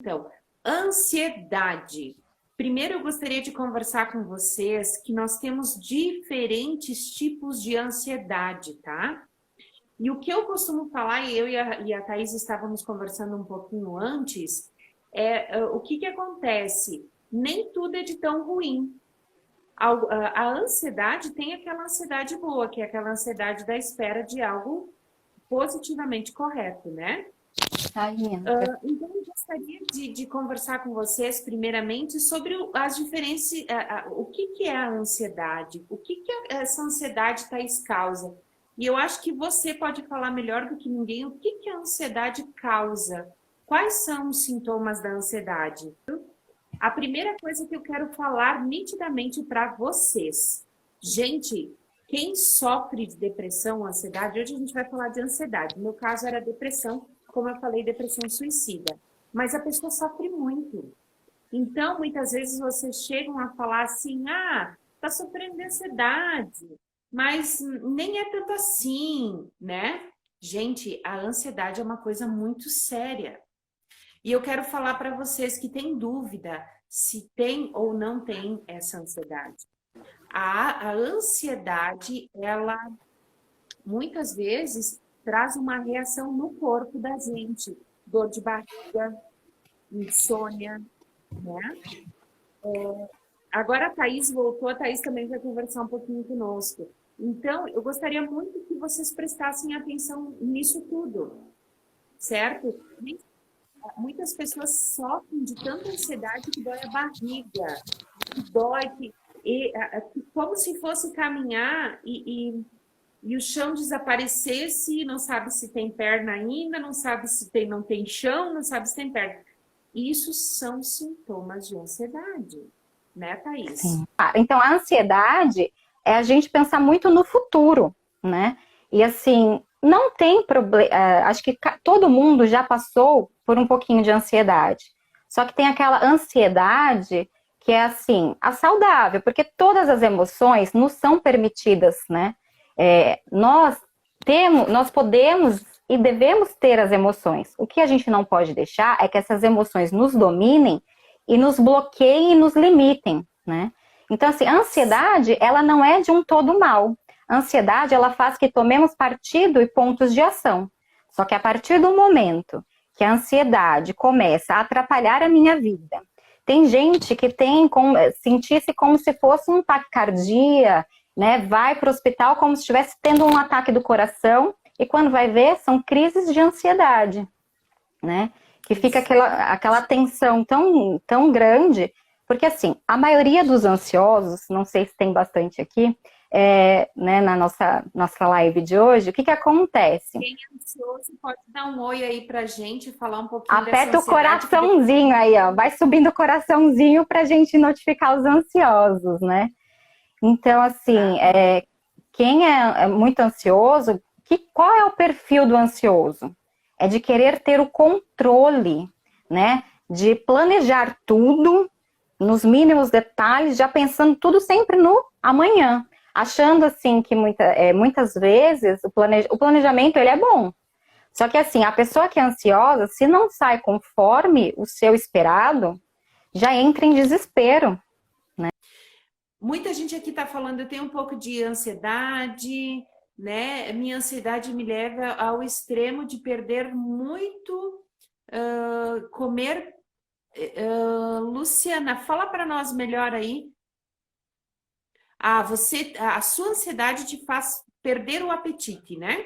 Então, ansiedade. Primeiro, eu gostaria de conversar com vocês que nós temos diferentes tipos de ansiedade, tá? E o que eu costumo falar, e eu e a Thaís estávamos conversando um pouquinho antes, o que acontece? Nem tudo é de tão ruim. A ansiedade tem aquela ansiedade boa, que é aquela ansiedade da espera de algo positivamente correto, né? Então, eu gostaria de conversar com vocês, primeiramente, sobre as diferenças, o que é a ansiedade, o que essa ansiedade, Thaís, causa. E eu acho que você pode falar melhor do que ninguém o que a ansiedade causa. Quais são os sintomas da ansiedade? A primeira coisa que eu quero falar nitidamente para vocês. Gente, quem sofre de depressão, ansiedade, hoje a gente vai falar de ansiedade. No meu caso era depressão, como eu falei, depressão suicida. Mas a pessoa sofre muito. Então, muitas vezes vocês chegam a falar assim, tá sofrendo de ansiedade, mas nem é tanto assim, né? Gente, a ansiedade é uma coisa muito séria. E eu quero falar para vocês que têm dúvida se tem ou não tem essa ansiedade. A ansiedade, ela muitas vezes traz uma reação no corpo da gente. Dor de barriga, insônia, né? Agora a Thaís voltou, a Thaís também vai conversar um pouquinho conosco. Então, eu gostaria muito que vocês prestassem atenção nisso tudo, certo? Muitas pessoas sofrem de tanta ansiedade que dói a barriga, que dói, como se fosse caminhar e o chão desaparecesse, não sabe se tem perna ainda, não sabe se não tem chão, não sabe se tem perna. Isso são sintomas de ansiedade, né, Thaís? Sim. Então, a ansiedade é a gente pensar muito no futuro, né? E assim, não tem problema. Acho que todo mundo já passou por um pouquinho de ansiedade. Só que tem aquela ansiedade que é assim, a saudável, porque todas as emoções nos são permitidas, né? Nós podemos e devemos ter as emoções. O que a gente não pode deixar é que essas emoções nos dominem e nos bloqueiem e nos limitem, né? Então, assim, a ansiedade, ela não é de um todo mal. A ansiedade, ela faz que tomemos partido e pontos de ação. Só que a partir do momento que a ansiedade começa a atrapalhar a minha vida, tem gente que tem sentir-se como se fosse um taquicardia, né? Vai para o hospital como se estivesse tendo um ataque do coração e quando vai ver, são crises de ansiedade, né? Que fica aquela tensão tão grande, porque assim, a maioria dos ansiosos, não sei se tem bastante aqui, né, na nossa live de hoje, o que acontece? Quem é ansioso pode dar um oi aí pra gente, falar um pouquinho Aperta o coraçãozinho aí, ó, vai subindo o coraçãozinho pra gente notificar os ansiosos, né? Então, assim, quem é muito ansioso, qual é o perfil do ansioso? É de querer ter o controle, né? De planejar tudo nos mínimos detalhes, já pensando tudo sempre no amanhã. Achando, assim, que muitas vezes o planejamento ele é bom. Só que, assim, a pessoa que é ansiosa, se não sai conforme o seu esperado, já entra em desespero, né? Muita gente aqui está falando, eu tenho um pouco de ansiedade, né? Minha ansiedade me leva ao extremo de perder muito, comer. Luciana, fala para nós melhor aí. A sua ansiedade te faz perder o apetite, né?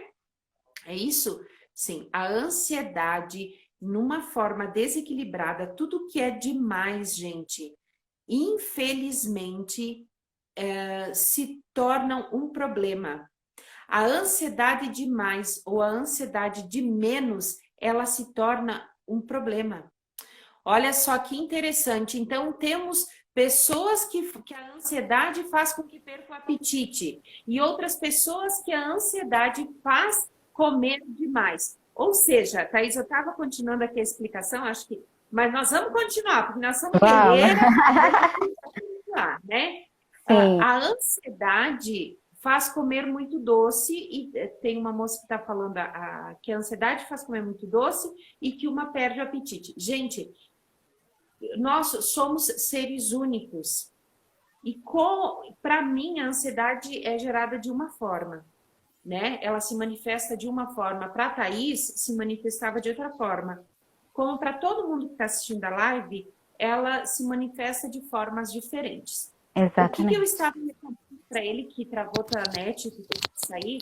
É isso? Sim, a ansiedade, numa forma desequilibrada, tudo que é demais, gente, infelizmente, se torna um problema. A ansiedade demais ou a ansiedade de menos, ela se torna um problema. Olha só que interessante. Então, temos pessoas que a ansiedade faz com que perca o apetite e outras pessoas que a ansiedade faz comer demais. Ou seja, Thaís, eu estava continuando aqui a explicação, acho que... Mas nós vamos continuar, porque nós somos guerreiras, vamos continuar, né? A ansiedade faz comer muito doce, e tem uma moça que está falando que a ansiedade faz comer muito doce e que uma perde o apetite. Gente, nós somos seres únicos. E para mim, a ansiedade é gerada de uma forma, né? Ela se manifesta de uma forma. Para a Thaís, se manifestava de outra forma. Como para todo mundo que está assistindo a live, ela se manifesta de formas diferentes. Exatamente. O que eu estava respondendo para ele, que travou a net, que teve que sair,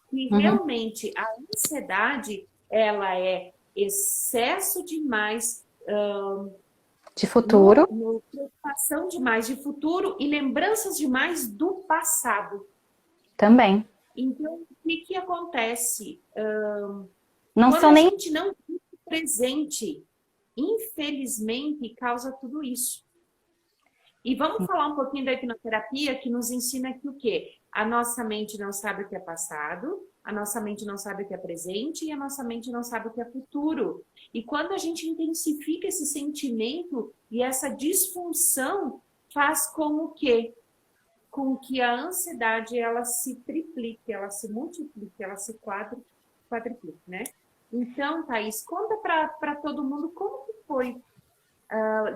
que realmente a ansiedade, ela é excesso demais de futuro. Preocupação demais de futuro e lembranças demais do passado. Também. Então, o que acontece? Não quando a gente não vive o presente, infelizmente, causa tudo isso. E vamos falar um pouquinho da hipnoterapia, que nos ensina que o quê? A nossa mente não sabe o que é passado, a nossa mente não sabe o que é presente e a nossa mente não sabe o que é futuro. E quando a gente intensifica esse sentimento e essa disfunção, faz com o quê? Com que a ansiedade ela se triplique, ela se multiplique, ela se quadriplique, né? Então, Thaís, conta para todo mundo como que foi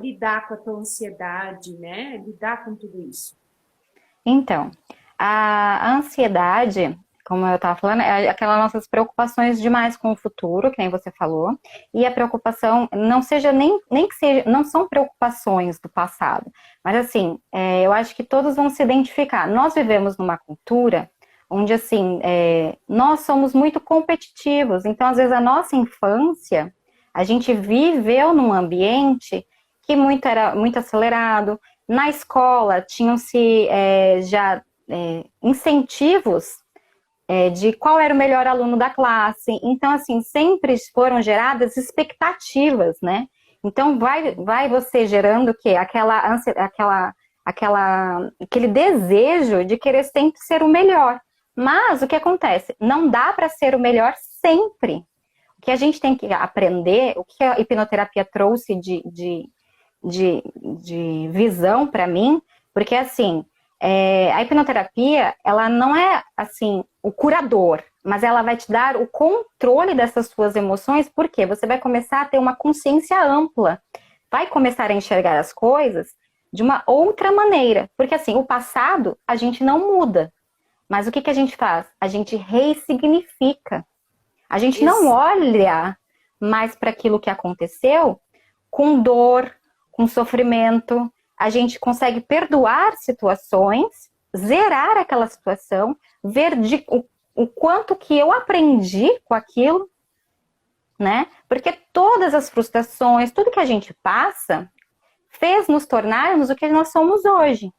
lidar com a tua ansiedade, né? Lidar com tudo isso. Então, a ansiedade, como eu estava falando, é aquelas nossas preocupações demais com o futuro, que nem você falou, e a preocupação não seja nem que seja, não são preocupações do passado, mas assim, eu acho que todos vão se identificar. Nós vivemos numa cultura onde assim, nós somos muito competitivos, então às vezes a nossa infância, a gente viveu num ambiente que era muito acelerado. Na escola tinham-se já incentivos de qual era o melhor aluno da classe. Então, assim, sempre foram geradas expectativas, né? Então, vai você gerando o quê? Aquele desejo de querer sempre ser o melhor. Mas o que acontece? Não dá para ser o melhor sempre. O que a gente tem que aprender, o que a hipnoterapia trouxe de visão para mim, porque assim, a hipnoterapia, ela não é assim o curador, mas ela vai te dar o controle dessas suas emoções, porque você vai começar a ter uma consciência ampla, vai começar a enxergar as coisas de uma outra maneira, porque assim, o passado a gente não muda, mas o que a gente faz? A gente ressignifica. A gente não olha mais para aquilo que aconteceu com dor, com sofrimento. A gente consegue perdoar situações, zerar aquela situação, ver o quanto que eu aprendi com aquilo, né? Porque todas as frustrações, tudo que a gente passa, fez nos tornarmos o que nós somos hoje.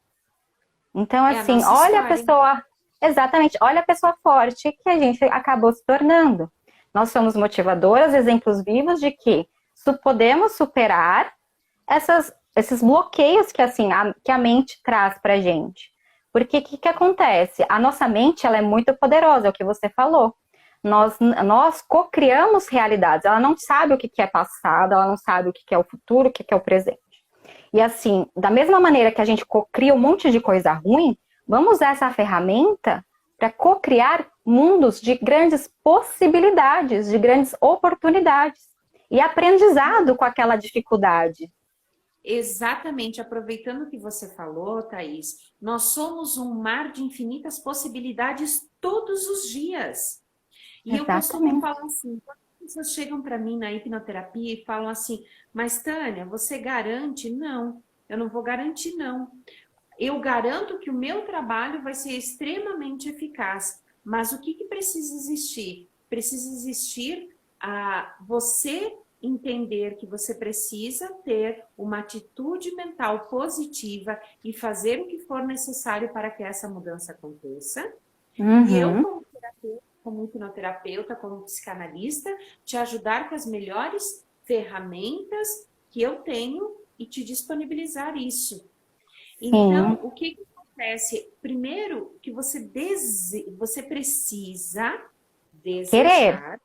Então, assim, olha a pessoa... Exatamente, olha a pessoa forte que a gente acabou se tornando. Nós somos motivadoras, exemplos vivos de que podemos superar esses bloqueios que, assim, que a mente traz pra gente. Porque o que acontece? A nossa mente, ela é muito poderosa, é o que você falou. Nós co-criamos realidades. Ela não sabe o que é passado, ela não sabe o que é o futuro, o que é o presente. E assim, da mesma maneira que a gente co-cria um monte de coisa ruim, vamos usar essa ferramenta para co-criar mundos de grandes possibilidades, de grandes oportunidades. E aprendizado com aquela dificuldade. Exatamente, aproveitando o que você falou, Thaís, nós somos um mar de infinitas possibilidades todos os dias. E eu costumo falar assim, quando as pessoas chegam para mim na hipnoterapia e falam assim, mas Tânia, você garante? Não, eu não vou garantir não. Eu garanto que o meu trabalho vai ser extremamente eficaz, mas o que precisa existir? Precisa existir você entender que você precisa ter uma atitude mental positiva e fazer o que for necessário para que essa mudança aconteça. E eu, como terapeuta, como hipnoterapeuta, como psicanalista, te ajudar com as melhores ferramentas que eu tenho e te disponibilizar isso. Então, o que acontece? Primeiro, que você precisa desejar,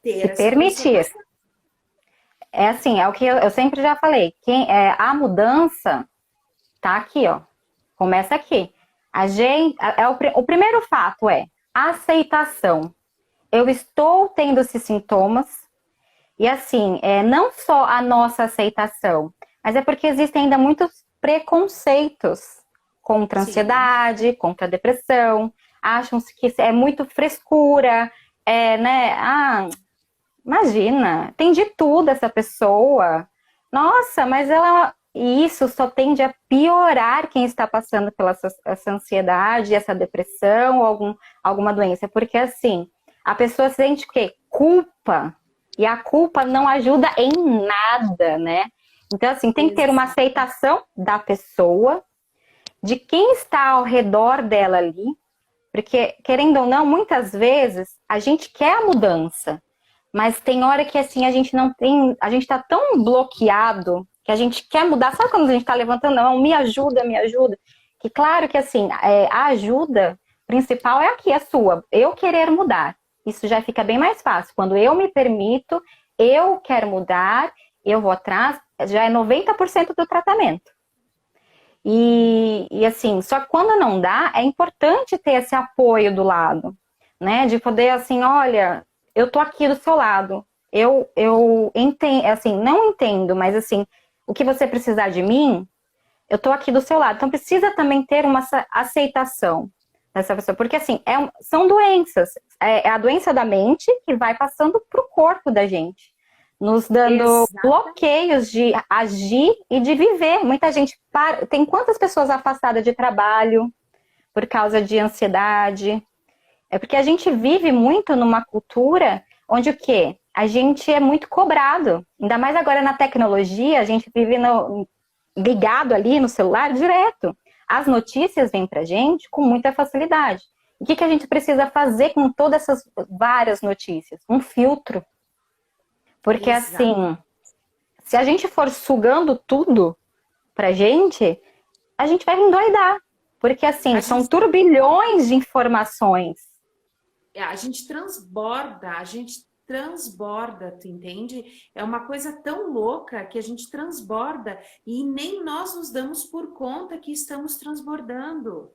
se permitir. É assim, é o que eu sempre já falei. A mudança tá aqui, ó. Começa aqui. O primeiro fato é aceitação. Eu estou tendo esses sintomas e assim, não só a nossa aceitação, Mas é porque existem ainda muitos preconceitos contra a Sim, ansiedade, contra a depressão. Acham-se que é muito frescura, né? Imagina, tem de tudo essa pessoa. Nossa, mas ela. E isso só tende a piorar quem está passando pela essa ansiedade, essa depressão ou alguma doença. Porque assim, a pessoa sente o quê? Culpa. E a culpa não ajuda em nada, né? Então, assim, tem que ter uma exato. aceitação da pessoa, de quem está ao redor dela ali, porque, querendo ou não, muitas vezes a gente quer a mudança, mas tem hora que assim a gente não tem, a gente tá tão bloqueado que a gente quer mudar. Sabe quando a gente tá levantando a mão, me ajuda, me ajuda? Que claro que assim, a ajuda principal é aqui, a sua, eu querer mudar. Isso já fica bem mais fácil. Quando eu me permito, eu quero mudar, eu vou atrás, já é 90% do tratamento. E assim, só que quando não dá, é importante ter esse apoio do lado, né? De poder assim, olha, eu tô aqui do seu lado. Eu entendo, assim, não entendo, mas assim, o que você precisar de mim, eu tô aqui do seu lado. Então precisa também ter uma aceitação dessa pessoa, porque assim, são doenças. É a doença da mente que vai passando pro corpo da gente, nos dando Exato. bloqueios de agir e de viver. Muita gente tem quantas pessoas afastadas de trabalho por causa de ansiedade? É porque a gente vive muito numa cultura onde o quê? A gente é muito cobrado. Ainda mais agora na tecnologia, a gente vive ligado ali no celular direto. As notícias vêm pra gente com muita facilidade. O que a gente precisa fazer com todas essas várias notícias? Um filtro. Porque Exato. assim, se a gente for sugando tudo pra gente, a gente vai endoidar. Porque assim, A são gente, turbilhões de informações. a gente transborda, tu entende? É uma coisa tão louca que a gente transborda e nem nós nos damos por conta que estamos transbordando.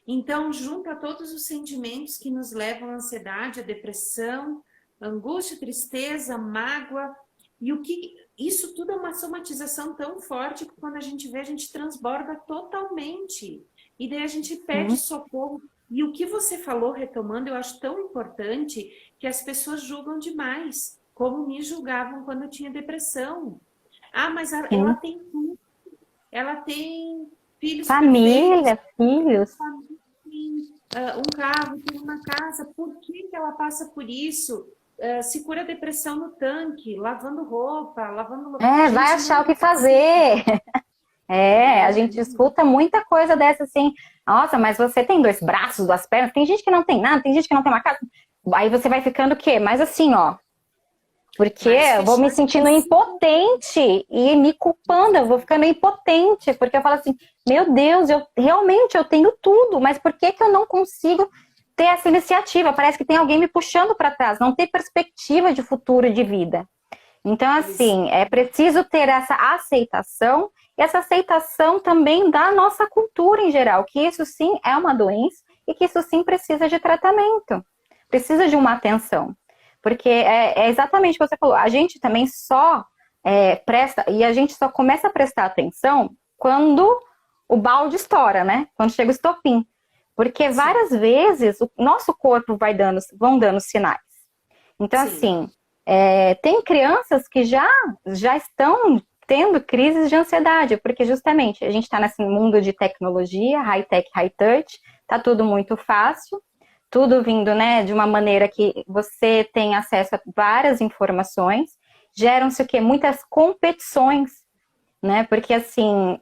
Então, junta todos os sentimentos que nos levam à ansiedade, à depressão, angústia, tristeza, mágoa, e o que isso tudo é uma somatização tão forte que quando a gente vê, a gente transborda totalmente. E daí a gente pede Sim, socorro. E o que você falou, retomando, eu acho tão importante que as pessoas julgam demais, como me julgavam quando eu tinha depressão. Ah, mas ela sim. tem tudo, ela tem filhos perfeitos, Família, filhos. um carro, tem uma casa, por que que ela passa por isso? Se cura a depressão no tanque, lavando roupa, lavando... Vai Gente, achar não o que é assim. fazer. A É, gente escuta muita coisa dessa assim. Nossa, mas você tem 2 braços, 2 pernas. Tem gente que não tem nada, tem gente que não tem uma casa. Aí você vai ficando o quê? Mais assim, ó. Porque mais eu vou me sentindo fechadíssimo. impotente e me culpando, eu vou ficando impotente, porque eu falo assim, meu Deus, realmente eu tenho tudo, mas por que que eu não consigo ter essa iniciativa? Parece que tem alguém me puxando para trás, não tem perspectiva de futuro e de vida. Então, assim, é preciso ter essa aceitação, e essa aceitação também da nossa cultura em geral, que isso sim é uma doença e que isso sim precisa de tratamento, precisa de uma atenção. Porque é exatamente o que você falou, a gente também só presta, e a gente só começa a prestar atenção quando o balde estoura, né? Quando chega o estopim. Porque Sim, várias vezes o nosso corpo vão dando sinais. Então, sim, assim, tem crianças que já estão tendo crises de ansiedade, porque justamente a gente está nesse mundo de tecnologia, high-tech, high-touch, tá tudo muito fácil, tudo vindo, né, de uma maneira que você tem acesso a várias informações, geram-se o quê? Muitas competições, né? Porque assim,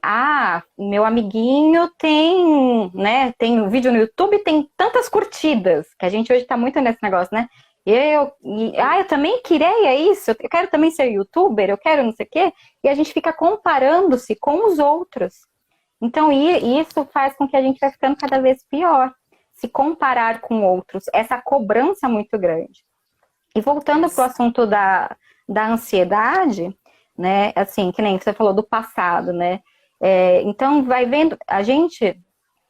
meu amiguinho tem, né, tem um vídeo no YouTube, tem tantas curtidas, que a gente hoje tá muito nesse negócio, né? Eu também queria isso, eu quero também ser youtuber, eu quero não sei o quê, e a gente fica comparando-se com os outros. Então, isso faz com que a gente vai ficando cada vez pior, se comparar com outros, essa cobrança muito grande. E voltando para o exato. assunto da ansiedade, né, assim, que nem você falou do passado, né, então vai vendo, a gente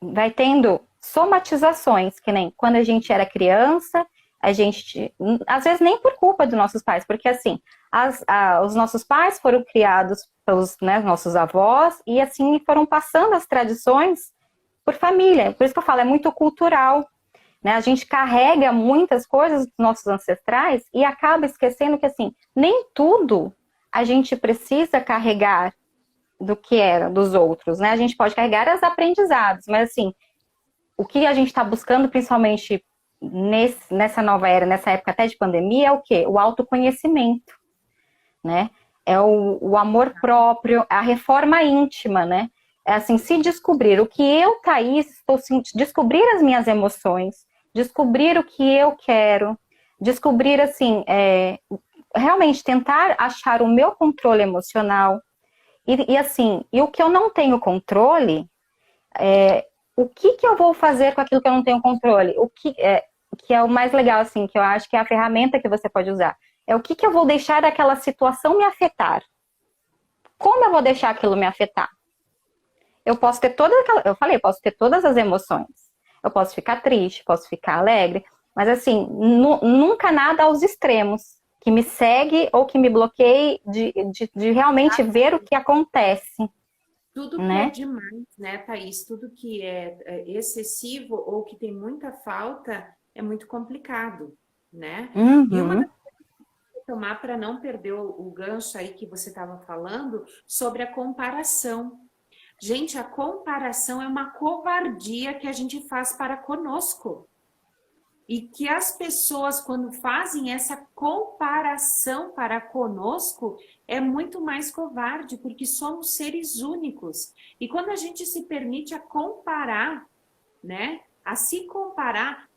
vai tendo somatizações, que nem quando a gente era criança, a gente, às vezes nem por culpa dos nossos pais, porque assim, os nossos pais foram criados pelos, né, nossos avós, e assim foram passando as tradições por família. Por isso que eu falo, é muito cultural, né? A gente carrega muitas coisas dos nossos ancestrais e acaba esquecendo que assim, nem tudo a gente precisa carregar do que era dos outros, né? A gente pode carregar os aprendizados, mas assim, o que a gente está buscando, principalmente nessa nova era, nessa época até de pandemia, é o quê? O autoconhecimento, né? É o amor próprio, a reforma íntima, né? É assim, se descobrir o que eu, Thaís, estou sentindo, descobrir as minhas emoções, descobrir o que eu quero, descobrir, assim, realmente tentar achar o meu controle emocional. E assim, e o que eu não tenho controle, o que eu vou fazer com aquilo que eu não tenho controle? O que é o mais legal, assim, que eu acho que é a ferramenta que você pode usar. É o que eu vou deixar aquela situação me afetar. Como eu vou deixar aquilo me afetar? Eu posso ter eu falei, eu posso ter todas as emoções. Eu posso ficar triste, posso ficar alegre, mas assim, nunca nada aos extremos, que me segue ou que me bloqueie de realmente ver o que acontece. Tudo que é Né? demais, né, Thaís? Tudo que é excessivo ou que tem muita falta é muito complicado, né? E uma Uhum, das coisas que tomar para não perder o gancho aí que você estava falando sobre a comparação. Gente, a comparação é uma covardia que a gente faz para conosco. E que as pessoas, quando fazem essa comparação para conosco, é muito mais covarde, porque somos seres únicos. E quando a gente se permite a comparar, né? A se comparar,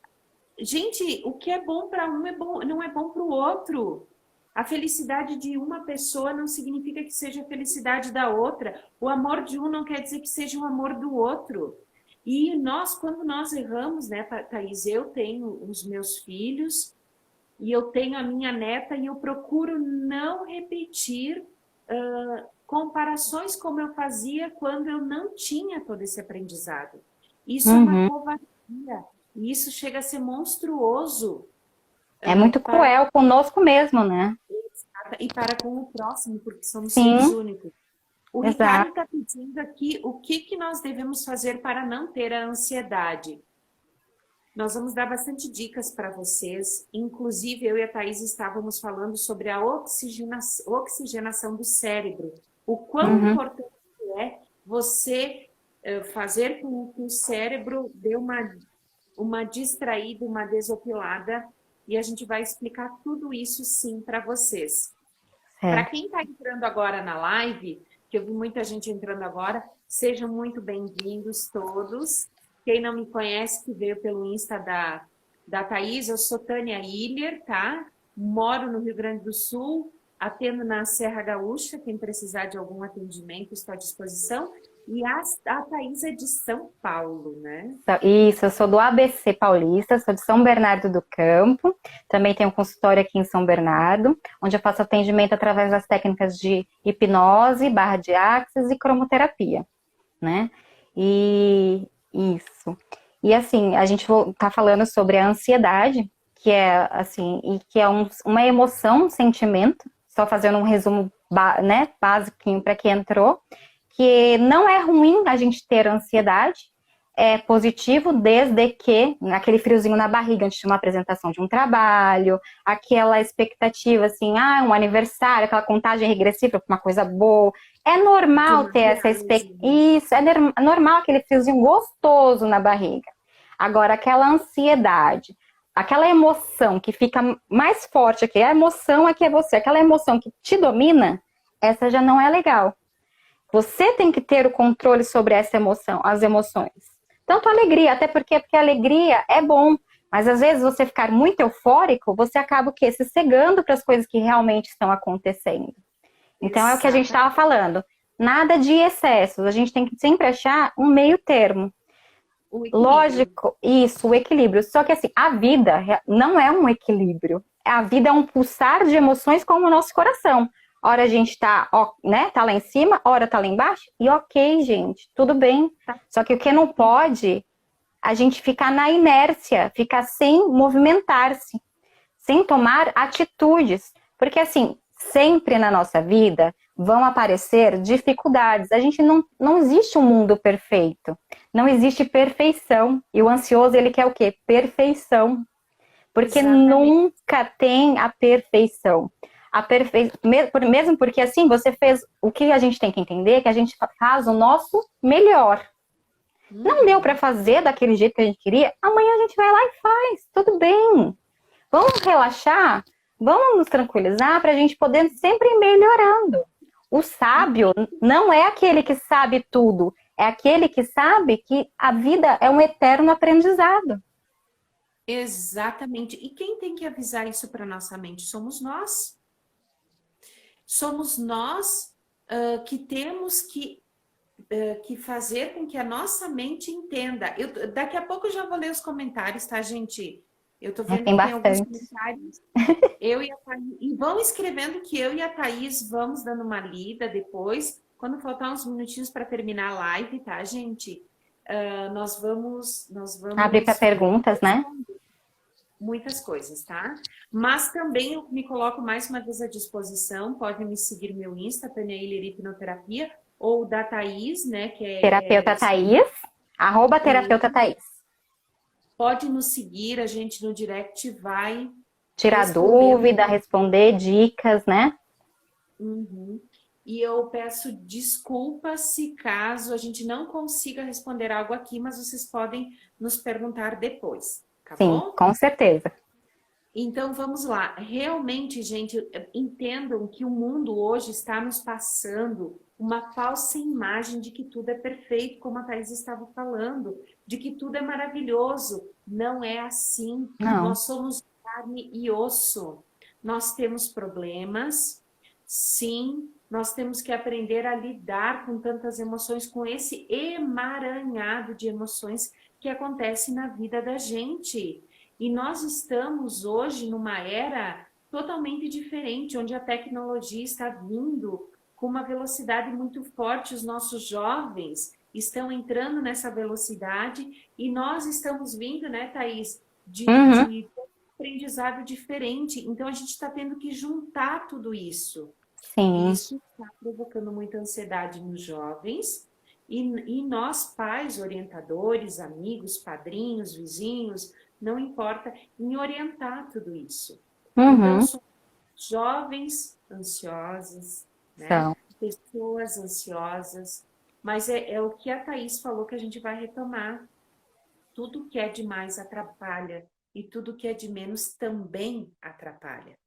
gente, o que é bom para um não é bom para o outro. A felicidade de uma pessoa não significa que seja a felicidade da outra. O amor de um não quer dizer que seja o amor do outro. E nós, quando nós erramos, né, Thaís, eu tenho os meus filhos e eu tenho a minha neta e eu procuro não repetir comparações como eu fazia quando eu não tinha todo esse aprendizado. Isso é uma uhum. covardia e isso chega a ser monstruoso É muito para cruel conosco mesmo, né? e para com o próximo, porque somos seres Sim, únicos. O Ricardo exato. está pedindo aqui o que nós devemos fazer para não ter a ansiedade. Nós vamos dar bastante dicas para vocês. Inclusive, eu e a Thaís estávamos falando sobre a oxigenação do cérebro. O quão Uhum, importante é você fazer com que o cérebro dê uma distraída, uma desopilada. E a gente vai explicar tudo isso sim para vocês. Para certo. quem está entrando agora na live, que eu vi muita gente entrando agora, sejam muito bem-vindos todos. Quem não me conhece, que veio pelo Insta da Thaís, eu sou Tânia Iller, tá? Moro no Rio Grande do Sul, atendo na Serra Gaúcha, quem precisar de algum atendimento, estou à disposição. E a Thaís é de São Paulo, né? Isso, eu sou do ABC Paulista, sou de São Bernardo do Campo. Também tenho um consultório aqui em São Bernardo, onde eu faço atendimento através das técnicas de hipnose, barra de axis e cromoterapia, né? E isso. E assim, a gente tá falando sobre a ansiedade, que é assim, e que é uma emoção, um sentimento, só fazendo um resumo, né, basiquinho para quem entrou, que não é ruim a gente ter ansiedade, é positivo desde que aquele friozinho na barriga antes de uma apresentação de um trabalho, aquela expectativa assim, um aniversário, aquela contagem regressiva para uma coisa boa. É De normal uma ter essa viagem. expectativa. Isso, é normal aquele friozinho gostoso na barriga. Agora, aquela ansiedade, aquela emoção que fica mais forte aqui, a emoção aqui é você, aquela emoção que te domina, essa já não é legal. Você tem que ter o controle sobre essa emoção, as emoções. Tanto a alegria, até porque a alegria é bom, mas às vezes você ficar muito eufórico, você acaba o quê? Se cegando para as coisas que realmente estão acontecendo. Então é o que a gente Exatamente. estava falando. Nada de excessos, a gente tem que sempre achar um meio termo. O equilíbrio. Lógico, isso, o equilíbrio. Só que assim, a vida não é um equilíbrio. A vida é um pulsar de emoções como o nosso coração. Hora a gente tá, né, tá lá em cima, hora tá lá embaixo, e ok, gente, tudo bem. Tá. Só que o que não pode, a gente ficar na inércia, ficar sem movimentar-se. sem tomar atitudes. Porque assim, sempre na nossa vida vão aparecer dificuldades. A gente não existe um mundo perfeito. Não existe perfeição. E o ansioso, ele quer o quê? Perfeição. Porque Exatamente. nunca tem a perfeição. Mesmo porque assim, você fez... O que a gente tem que entender é que a gente faz o nosso melhor. Não deu para fazer daquele jeito que a gente queria, amanhã a gente vai lá e faz. Tudo bem. Vamos relaxar, vamos nos tranquilizar para a gente poder sempre ir melhorando. O sábio não é aquele que sabe tudo, é aquele que sabe que a vida é um eterno aprendizado. Exatamente. E quem tem que avisar isso para nossa mente? Somos nós. Somos nós que temos que fazer com que a nossa mente entenda. Daqui a pouco eu já vou ler os comentários, tá, gente? Eu tô vendo Tem que tem alguns bastante. comentários. Eu e a Thaís, e vão escrevendo que eu e a Thaís vamos dando uma lida depois. Quando faltar uns minutinhos para terminar a live, tá, gente? Nós vamos Abrir para perguntas, né? muitas coisas, tá? Mas também eu me coloco mais uma vez à disposição. Pode me seguir no meu Insta, Tânia Hiller Hipnoterapia, ou da Thaís, né? Que Terapeuta Thaís, @terapeuta Thaís. Pode nos seguir, a gente no direct vai tirar dúvida, responder dicas, né? Uhum. E eu peço desculpas se caso a gente não consiga responder algo aqui, mas vocês podem nos perguntar depois, tá Sim, bom? com certeza. Então vamos lá. Realmente, gente, entendam que o mundo hoje está nos passando uma falsa imagem de que tudo é perfeito, como a Thaís estava falando, de que tudo é maravilhoso. Não é assim. Não. Nós somos carne e osso. Nós temos problemas, sim. Nós temos que aprender a lidar com tantas emoções, com esse emaranhado de emoções que acontece na vida da gente. E nós estamos hoje numa era totalmente diferente, onde a tecnologia está vindo com uma velocidade muito forte. Os nossos jovens estão entrando nessa velocidade e nós estamos vindo, né, Thaís, de aprendizado diferente. Então, a gente está tendo que juntar tudo isso. Sim. E isso está provocando muita ansiedade nos jovens. E nós, pais, orientadores, amigos, padrinhos, vizinhos, não importa, em orientar tudo isso. Então, são jovens ansiosos, né? Pessoas ansiosas, mas é o que a Thaís falou que a gente vai retomar. Tudo que é demais atrapalha e tudo que é de menos também atrapalha.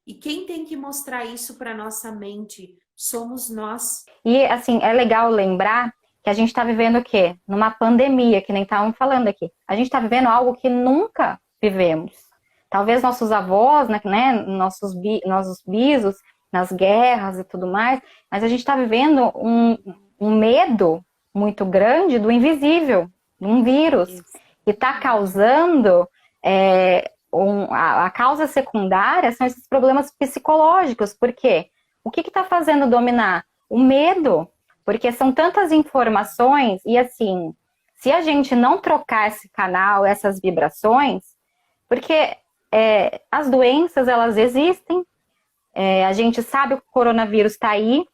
E quem tem que mostrar isso para nossa mente somos nós. E, assim, é legal lembrar que a gente está vivendo o quê? Numa pandemia, que nem estavam falando aqui. A gente está vivendo algo que nunca vivemos. Talvez nossos avós, né, nossos bisos, nas guerras e tudo mais, mas a gente está vivendo um medo muito grande do invisível, de um vírus, que está causando... a causa secundária são esses problemas psicológicos. Por quê? O que está fazendo dominar? O medo. Porque são tantas informações e, assim, se a gente não trocar esse canal, essas vibrações, porque as doenças, elas existem, a gente sabe que o coronavírus está aí,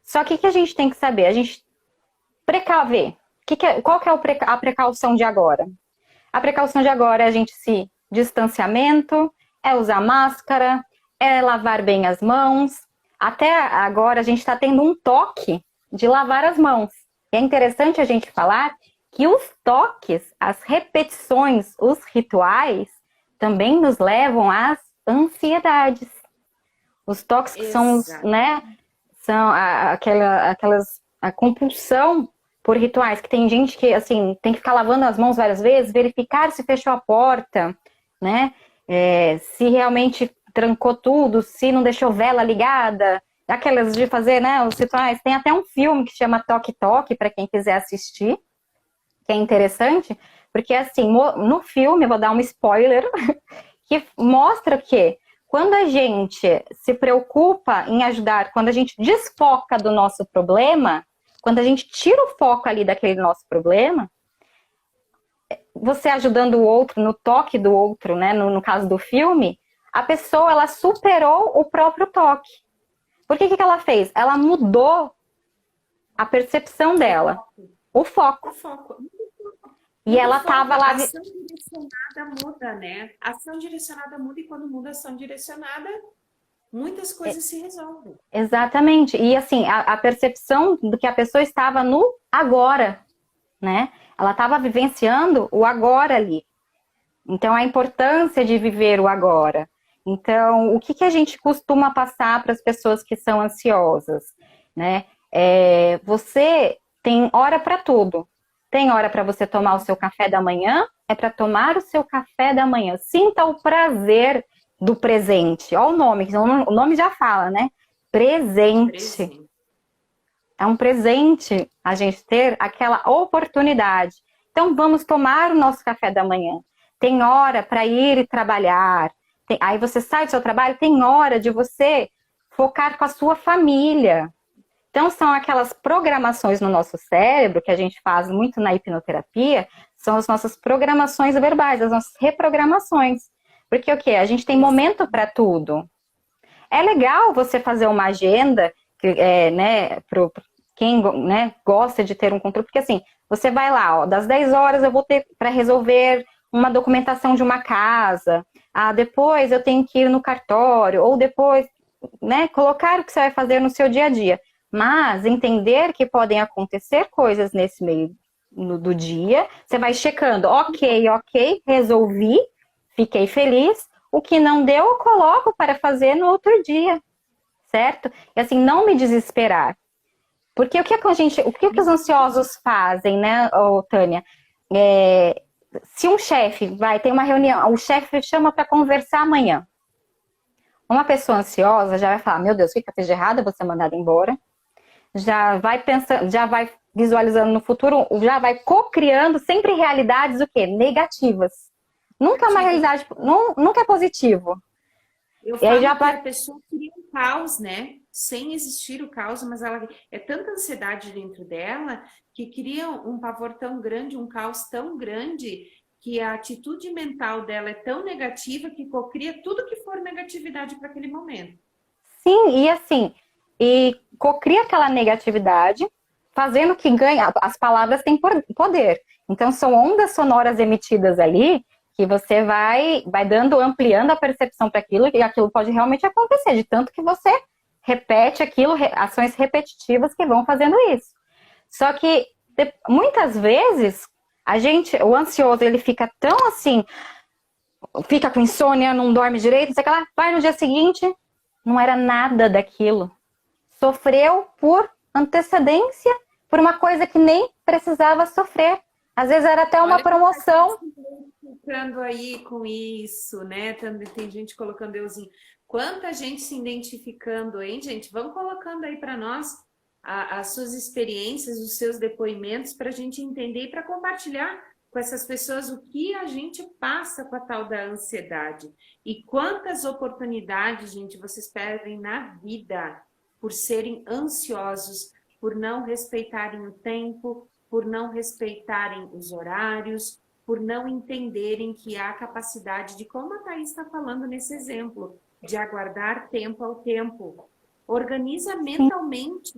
só que o que a gente tem que saber? A gente precaver. Qual que é a precaução de agora? A precaução de agora é a gente se distanciamento, é usar máscara, é lavar bem as mãos. Até agora a gente está tendo um toque de lavar as mãos. E é interessante a gente falar que os toques, as repetições, os rituais também nos levam às ansiedades. Os toques que são, né, são a compulsão por rituais, que tem gente que, assim, tem que ficar lavando as mãos várias vezes, verificar se fechou a porta, né, se realmente trancou tudo, se não deixou vela ligada, aquelas de fazer, né, os rituais. Tem até um filme que chama Toque Toque, para quem quiser assistir, que é interessante, porque, assim, no filme, eu vou dar um spoiler, que mostra que quando a gente se preocupa em ajudar, quando a gente desfoca do nosso problema, quando a gente tira o foco ali daquele nosso problema, você ajudando o outro, no toque do outro, né, no caso do filme, a pessoa, ela superou o próprio toque. Por que ela fez? Ela mudou a percepção dela, o foco. O foco. E ela estava lá... A ação direcionada muda, né? A ação direcionada muda e quando muda a ação direcionada, muitas coisas se resolvem. Exatamente. E assim, a percepção do que a pessoa estava no agora, né? Ela estava vivenciando o agora ali. Então, a importância de viver o agora. Então, o que a gente costuma passar para as pessoas que são ansiosas, né? Você tem hora para tudo. Tem hora para você tomar o seu café da manhã, é para tomar o seu café da manhã. Sinta o prazer do presente. Olha o nome já fala, né? Presente. É um presente a gente ter aquela oportunidade. Então, vamos tomar o nosso café da manhã. Tem hora para ir trabalhar. Aí você sai do seu trabalho, tem hora de você focar com a sua família. Então, são aquelas programações no nosso cérebro, que a gente faz muito na hipnoterapia, são as nossas programações verbais, as nossas reprogramações. Porque o quê? A gente tem momento para tudo. É legal você fazer uma agenda, né, para quem, né, gosta de ter um controle, porque assim, você vai lá, ó, das 10 horas eu vou ter para resolver uma documentação de uma casa, depois eu tenho que ir no cartório, ou depois, né, colocar o que você vai fazer no seu dia a dia. Mas entender que podem acontecer coisas nesse meio do dia, você vai checando, ok, resolvi, fiquei feliz, o que não deu eu coloco para fazer no outro dia, certo? E assim, não me desesperar. Porque o que os ansiosos fazem, né, Tânia? Se um chefe vai ter uma reunião, o chefe chama para conversar amanhã. Uma pessoa ansiosa já vai falar, meu Deus, o que eu fiz de errado? Eu vou ser mandada embora. Já vai pensando, já vai visualizando no futuro, já vai co-criando sempre realidades o quê? Negativas. Nunca é uma realidade, nunca é positivo. Eu falo que a pessoa cria um caos, né? Sem existir o caos, mas ela é tanta ansiedade dentro dela que cria um pavor tão grande, um caos tão grande, que a atitude mental dela é tão negativa que cocria tudo que for negatividade para aquele momento. Sim, e assim, cocria aquela negatividade, fazendo que ganha. As palavras têm poder. Então, são ondas sonoras emitidas ali que você vai ampliando a percepção para aquilo, e aquilo pode realmente acontecer, de tanto que você repete aquilo, ações repetitivas que vão fazendo isso. Só que, muitas vezes, o ansioso, ele fica tão assim, fica com insônia, não dorme direito, sei lá, vai no dia seguinte, não era nada daquilo. Sofreu por antecedência, por uma coisa que nem precisava sofrer. Às vezes era até uma promoção. Ficando aí com isso, né? Tem gente colocando euzinho. Quanta gente se identificando, hein, gente? Vão colocando aí para nós as suas experiências, os seus depoimentos, para a gente entender e para compartilhar com essas pessoas o que a gente passa com a tal da ansiedade. E quantas oportunidades, gente, vocês perdem na vida por serem ansiosos, por não respeitarem o tempo, por não respeitarem os horários, por não entenderem que há capacidade de, como a Thaís está falando nesse exemplo, de aguardar tempo ao tempo. Organiza mentalmente.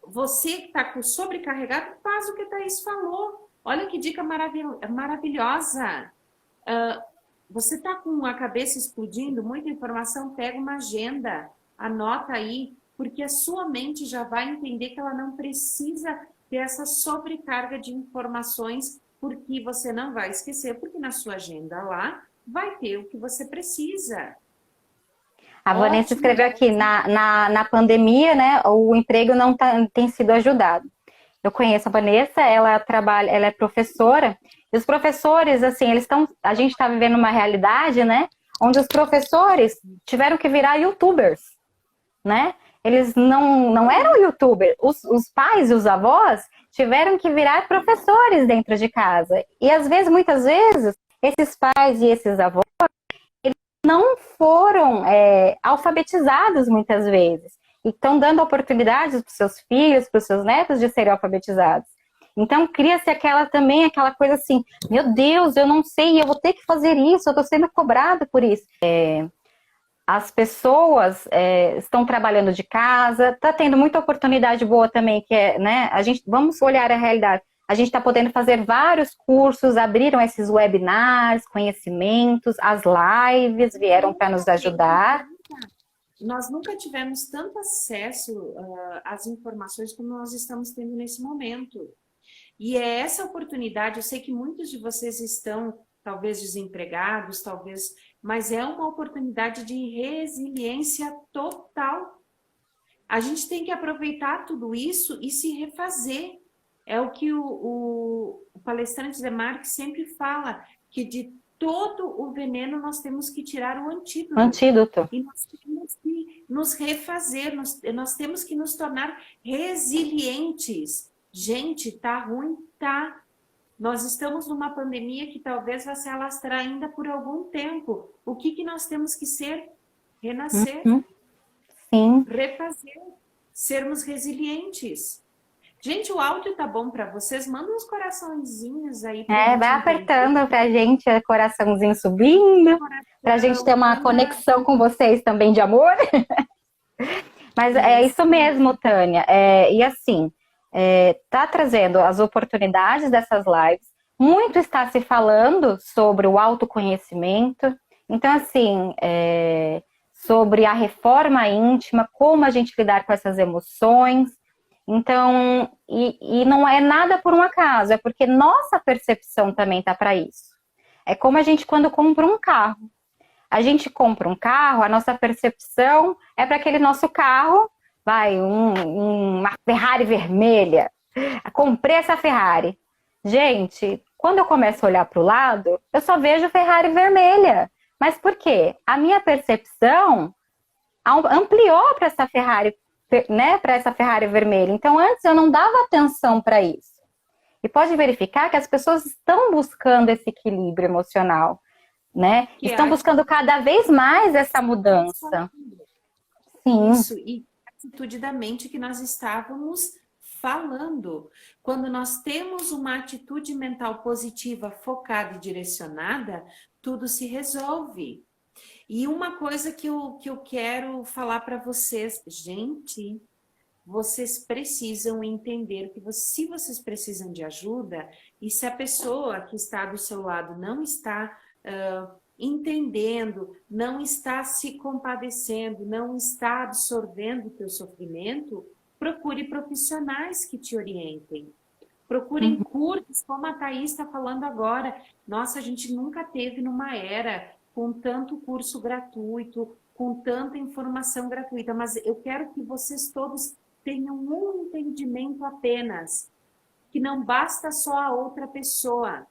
Você que está sobrecarregado, faz o que a Thaís falou. Olha que dica maravilhosa. Você está com a cabeça explodindo, muita informação, pega uma agenda, anota aí, porque a sua mente já vai entender que ela não precisa ter essa sobrecarga de informações, porque você não vai esquecer, porque na sua agenda lá vai ter o que você precisa. A Vanessa escreveu aqui, na pandemia, né, o emprego não tem sido ajudado. Eu conheço a Vanessa, ela é professora, e os professores, assim, a gente está vivendo uma realidade, né, onde os professores tiveram que virar youtubers, né? Eles não eram youtubers, os pais e os avós tiveram que virar professores dentro de casa. E muitas vezes, esses pais e esses avós, eles não foram alfabetizados muitas vezes. E estão dando oportunidades para os seus filhos, para os seus netos de serem alfabetizados. Então, cria-se aquela coisa assim, meu Deus, eu não sei, eu vou ter que fazer isso, eu estou sendo cobrada por isso. as pessoas estão trabalhando de casa, está tendo muita oportunidade boa também, que é, né, vamos olhar a realidade. A gente está podendo fazer vários cursos, abriram esses webinars, conhecimentos, as lives vieram para nos ajudar. Nós nunca tivemos tanto acesso às informações como nós estamos tendo nesse momento. E é essa oportunidade, eu sei que muitos de vocês estão talvez desempregados, mas é uma oportunidade de resiliência total. A gente tem que aproveitar tudo isso e se refazer. É o que o palestrante Zé Marques sempre fala, que de todo o veneno nós temos que tirar o antídoto. Antídoto. E nós temos que nos refazer, nós temos que nos tornar resilientes. Gente, tá ruim? Tá. Nós estamos numa pandemia que talvez vai se alastrar ainda por algum tempo. O que nós temos que ser? Renascer. Sim. Refazer. Sermos resilientes. Gente, o áudio tá bom para vocês? Manda uns coraçõezinhos aí. Vai apertando pra gente, coraçãozinho subindo, pra gente ter uma conexão com vocês também de amor. Mas é isso mesmo, Tânia. E assim, tá trazendo as oportunidades dessas lives. Muito está se falando sobre o autoconhecimento. Então, assim, sobre a reforma íntima, como a gente lidar com essas emoções. Então, e não é nada por um acaso, é porque nossa percepção também tá para isso. É como a gente quando compra um carro. A gente compra um carro, a nossa percepção é para aquele nosso carro, uma Ferrari vermelha. Comprei essa Ferrari. Gente, quando eu começo a olhar para o lado, eu só vejo Ferrari vermelha. Mas por quê? A minha percepção ampliou para essa Ferrari, né, para essa Ferrari vermelha. Então, antes eu não dava atenção para isso. E pode verificar que as pessoas estão buscando esse equilíbrio emocional, né? Estão buscando cada vez mais essa mudança. Sim. Isso, e a atitude da mente que nós estávamos falando. Quando nós temos uma atitude mental positiva, focada e direcionada, tudo se resolve. E uma coisa que eu quero falar para vocês, gente, vocês precisam entender que se vocês precisam de ajuda, e se a pessoa que está do seu lado não está entendendo, não está se compadecendo, não está absorvendo o teu sofrimento, procure profissionais que te orientem. Procurem cursos, como a Thaís está falando agora. Nossa, a gente nunca teve numa era com tanto curso gratuito, com tanta informação gratuita, mas eu quero que vocês todos tenham um entendimento apenas, que não basta só a outra pessoa,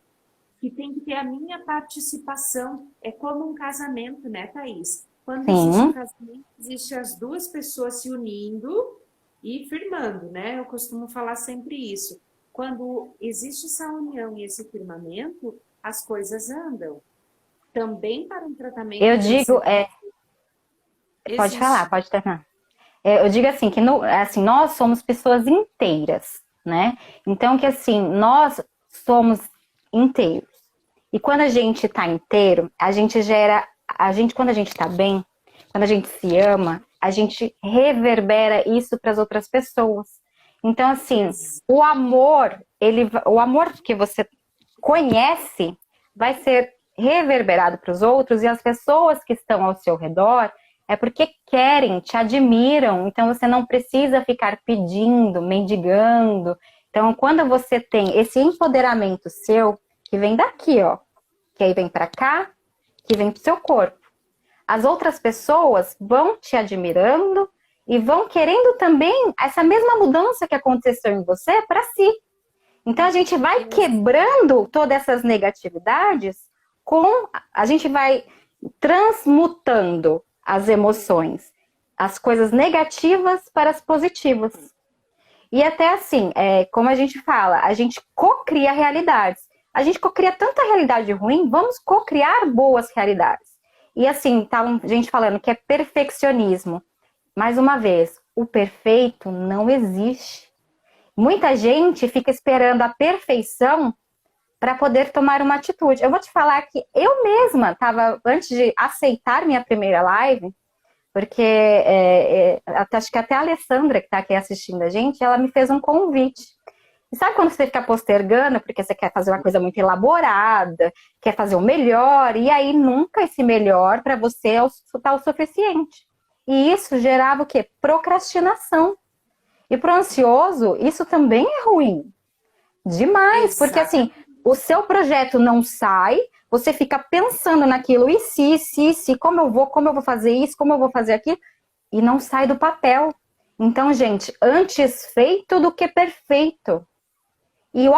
que tem que ter a minha participação. É como um casamento, né, Thaís? Quando existe um casamento, existem as duas pessoas se unindo e firmando, né? Eu costumo falar sempre isso. Quando existe essa união e esse firmamento, as coisas andam. Também para um tratamento... Eu digo, pode falar, pode terminar. Eu digo assim, que assim, nós somos pessoas inteiras, né? Então, que assim, nós somos inteiros. E quando a gente tá inteiro, quando a gente tá bem, quando a gente se ama, a gente reverbera isso para as outras pessoas. Então, assim, o amor que você conhece vai ser reverberado para os outros, e as pessoas que estão ao seu redor é porque querem, te admiram, então você não precisa ficar pedindo, mendigando. Então, quando você tem esse empoderamento seu, que vem daqui, ó, que aí vem para cá, que vem pro seu corpo, as outras pessoas vão te admirando e vão querendo também essa mesma mudança que aconteceu em você para si. Então, a gente vai quebrando todas essas negatividades, a gente vai transmutando as emoções, as coisas negativas para as positivas. E até assim, como a gente fala, a gente cocria realidades. A gente cocria tanta realidade ruim, vamos cocriar boas realidades. E assim, tá gente falando que é perfeccionismo. Mais uma vez, o perfeito não existe. Muita gente fica esperando a perfeição para poder tomar uma atitude. Eu vou te falar que eu mesma estava, antes de aceitar minha primeira live, Porque acho que até a Alessandra, que está aqui assistindo a gente, ela me fez um convite. E sabe quando você fica postergando, porque você quer fazer uma coisa muito elaborada, quer fazer o melhor, e aí nunca esse melhor para você tá o suficiente. E isso gerava o quê? Procrastinação. E para o ansioso, isso também é ruim. Demais, porque assim, o seu projeto não sai, você fica pensando naquilo, e se, como eu vou fazer isso, como eu vou fazer aquilo, e não sai do papel. Então, gente, antes feito do que perfeito. E o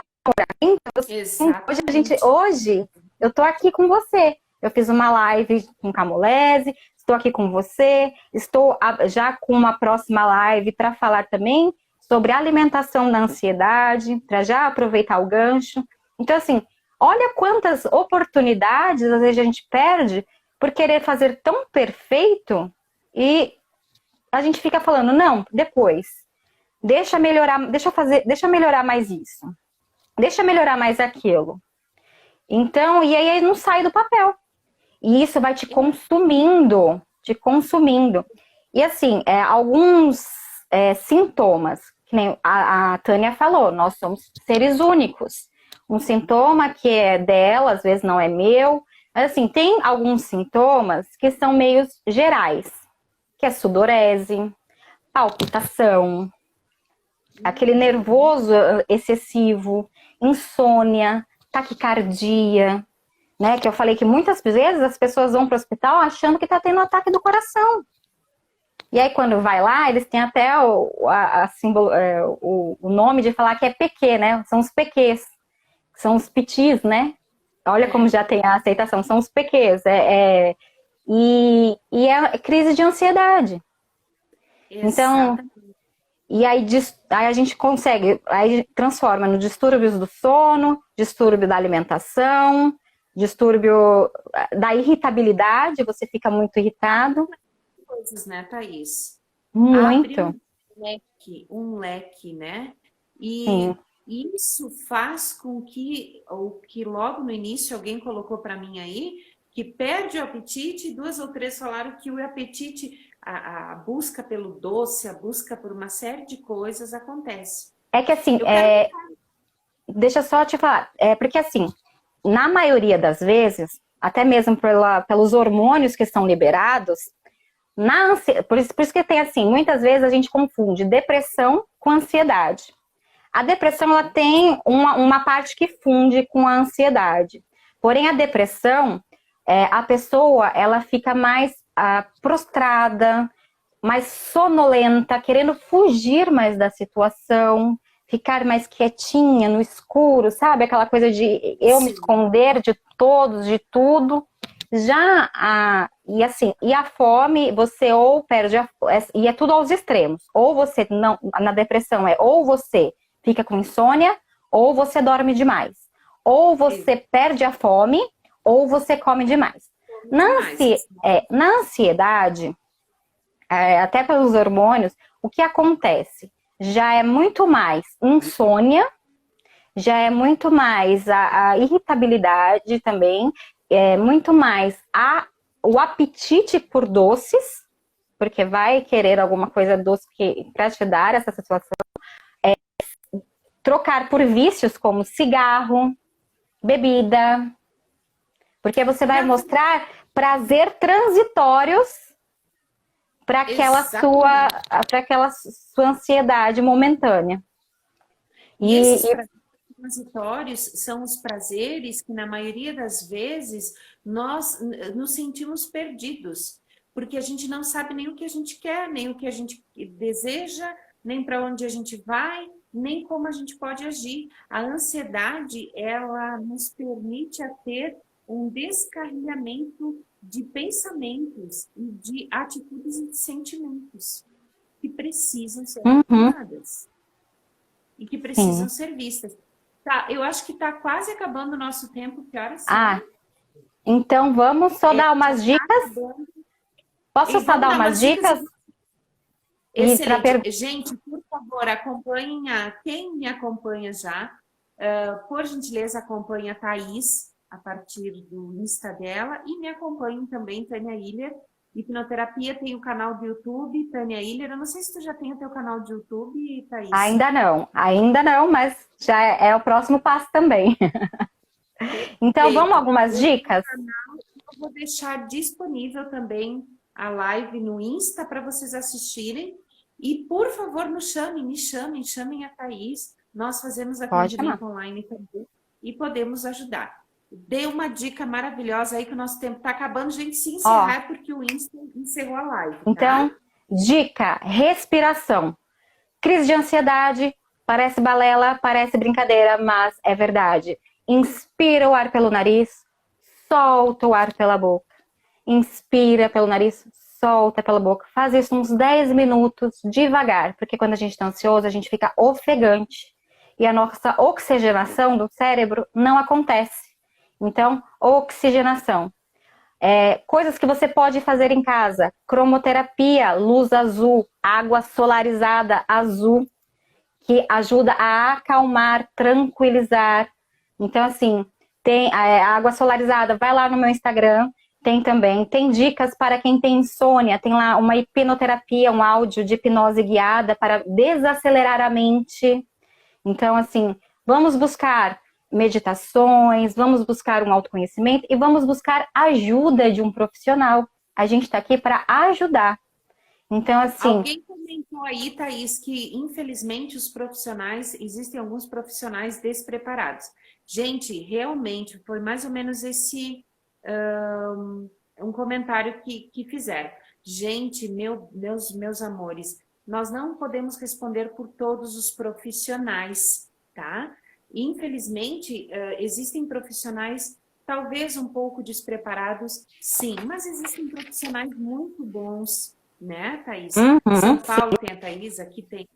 hoje eu tô aqui com você. Eu fiz uma live com Camolese, estou aqui com você, estou já com uma próxima live para falar também sobre alimentação na ansiedade, para já aproveitar o gancho. Então, assim, olha quantas oportunidades às vezes a gente perde por querer fazer tão perfeito e a gente fica falando, não, depois, deixa melhorar mais isso, deixa melhorar mais aquilo. Então, e aí não sai do papel. E isso vai te consumindo, te consumindo. E assim, alguns sintomas, que nem a Tânia falou, nós somos seres únicos. Um sintoma que é dela, às vezes não é meu. Mas assim, tem alguns sintomas que são meio gerais, que é sudorese, palpitação, aquele nervoso excessivo, insônia, taquicardia, né? Que eu falei que muitas vezes as pessoas vão para o hospital achando que está tendo um ataque do coração. E aí quando vai lá, eles têm até o nome de falar que é PQ, né? São os PQs, são os PTs, né? Olha como já tem a aceitação, são os PQs. E é crise de ansiedade. Então, e aí a gente consegue, aí transforma no distúrbios do sono, distúrbio da alimentação, distúrbio da irritabilidade, você fica muito irritado. Coisas, né, Thaís? Muito. Abre um leque, né? E isso faz com que, ou que logo no início alguém colocou para mim aí, que perde o apetite, e 2 ou 3 falaram que o apetite, a busca pelo doce, a busca por uma série de coisas acontece. É que assim, deixa eu só te falar, porque assim, na maioria das vezes, até mesmo pelos hormônios que são liberados, por isso que tem assim, muitas vezes a gente confunde depressão com ansiedade. A depressão ela tem uma parte que funde com a ansiedade. Porém, a depressão, a pessoa ela fica mais prostrada, mais sonolenta, querendo fugir mais da situação, ficar mais quietinha no escuro, sabe? Aquela coisa de eu me esconder de todos, de tudo. E a fome, você ou perde e é tudo aos extremos. Ou você não, na depressão ou você fica com insônia, ou você dorme demais. Ou você perde a fome, ou você come demais. Na ansiedade, até pelos hormônios, o que acontece? Já é muito mais insônia, já é muito mais a irritabilidade também, muito mais o apetite por doces, porque vai querer alguma coisa doce para te dar essa situação. Trocar por vícios como cigarro, bebida, porque você vai mostrar prazer transitórios para aquela sua ansiedade momentânea. E esses transitórios são os prazeres que, na maioria das vezes, nós nos sentimos perdidos, porque a gente não sabe nem o que a gente quer, nem o que a gente deseja, nem para onde a gente vai, nem como a gente pode agir. A ansiedade, ela nos permite a ter um descarrilhamento de pensamentos e de atitudes e de sentimentos que precisam ser tratadas e que precisam ser vistas. Tá, eu acho que está quase acabando o nosso tempo, que horas são? Então vamos só dar umas dicas? Posso só dar umas dicas? Excelente. Gente, por favor, acompanhem quem me acompanha já. Por gentileza, acompanhe a Thaís a partir do Insta dela e me acompanhem também, Tânia Hiller, Hipnoterapia tem o canal do YouTube, Tânia Hiller. Eu não sei se tu já tem o teu canal de YouTube, Thaís. Ainda não, mas já é o próximo passo também. Então, vamos algumas dicas? Eu vou deixar disponível também a live no Insta para vocês assistirem. E, por favor, me chamem a Thaís. Nós fazemos atendimento online também e podemos ajudar. Dê uma dica maravilhosa aí que o nosso tempo está acabando. A gente se encerrar porque o Insta encerrou a live. Tá? Então, dica, respiração. Crise de ansiedade, parece balela, parece brincadeira, mas é verdade. Inspira o ar pelo nariz, solta o ar pela boca. Inspira pelo nariz, solta pela boca. Faz isso uns 10 minutos, devagar, porque quando a gente está ansioso, a gente fica ofegante. E a nossa oxigenação do cérebro não acontece. Então, oxigenação. Coisas que você pode fazer em casa. Cromoterapia, luz azul, água solarizada azul, que ajuda a acalmar, tranquilizar. Então, assim, tem a água solarizada. Vai lá no meu Instagram, tem também. Tem dicas para quem tem insônia. Tem lá uma hipnoterapia, um áudio de hipnose guiada para desacelerar a mente. Então, assim, vamos buscar meditações, vamos buscar um autoconhecimento e vamos buscar ajuda de um profissional. A gente está aqui para ajudar. Então, assim... Alguém comentou aí, Thaís, que infelizmente os profissionais, existem alguns profissionais despreparados. Gente, realmente, foi mais ou menos esse um comentário que fizeram. Gente, meus amores, nós não podemos responder por todos os profissionais, tá? Infelizmente, existem profissionais talvez um pouco despreparados, sim, mas existem profissionais muito bons, né, Thaís? São Paulo tem a Thaís, aqui tem.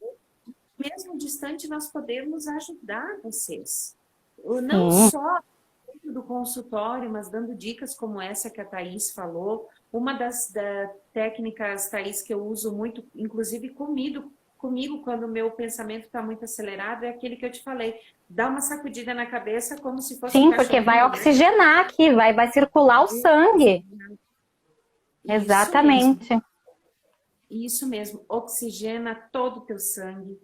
Mesmo distante, nós podemos ajudar vocês. Não só dentro do consultório, mas dando dicas como essa que a Thaís falou. Uma das técnicas, Thaís, que eu uso muito, inclusive comigo, quando o meu pensamento está muito acelerado, é aquele que eu te falei. Dá uma sacudida na cabeça como se fosse Sim, porque vai oxigenar aqui, vai circular o sangue. Exatamente. Isso mesmo, oxigena todo o teu sangue.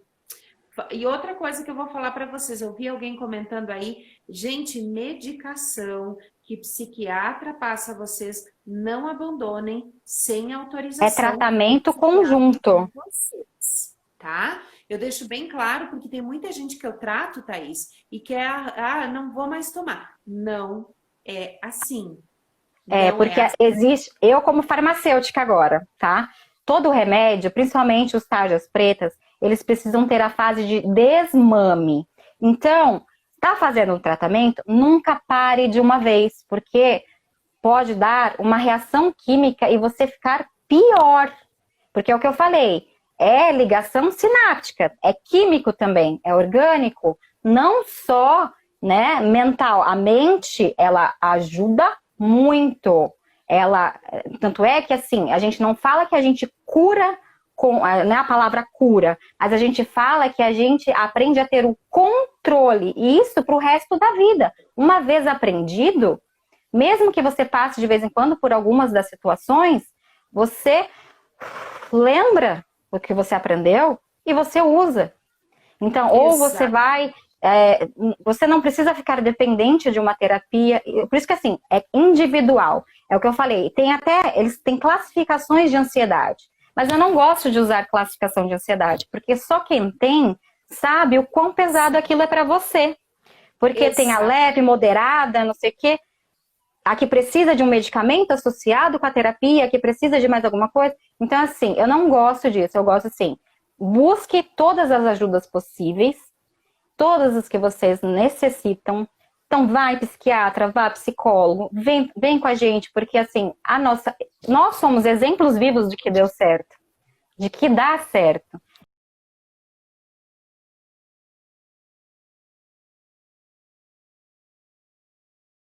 E outra coisa que eu vou falar para vocês, eu vi alguém comentando aí, gente, medicação que psiquiatra passa a vocês, não abandonem sem autorização. É tratamento conjunto. Vocês, tá? Eu deixo bem claro, porque tem muita gente que eu trato, Thaís, e quer, não vou mais tomar. Não é assim. Porque existe, eu como farmacêutica agora, tá? Todo remédio, principalmente os tarjas pretas, eles precisam ter a fase de desmame. Então, tá fazendo um tratamento, nunca pare de uma vez, porque pode dar uma reação química e você ficar pior. Porque é o que eu falei, é ligação sináptica, é químico também, é orgânico, não só, né, mental. A mente, ela ajuda muito. Tanto é que, assim, a gente não fala que a gente cura com, né, a palavra cura, mas a gente fala que a gente aprende a ter o controle, e isso para o resto da vida. Uma vez aprendido, mesmo que você passe de vez em quando por algumas das situações, você lembra o que você aprendeu e você usa. Então, ou você vai... você não precisa ficar dependente de uma terapia, por isso que assim, é individual, é o que eu falei, eles têm classificações de ansiedade, mas eu não gosto de usar classificação de ansiedade, porque só quem tem sabe o quão pesado aquilo é para você, porque tem a leve, moderada, não sei o quê, a que precisa de um medicamento associado com a terapia, a que precisa de mais alguma coisa, então assim, eu não gosto disso, eu gosto assim, busque todas as ajudas possíveis, todas as que vocês necessitam. Então vai psiquiatra, vá psicólogo, vem com a gente, porque assim, nós somos exemplos vivos de que deu certo, de que dá certo.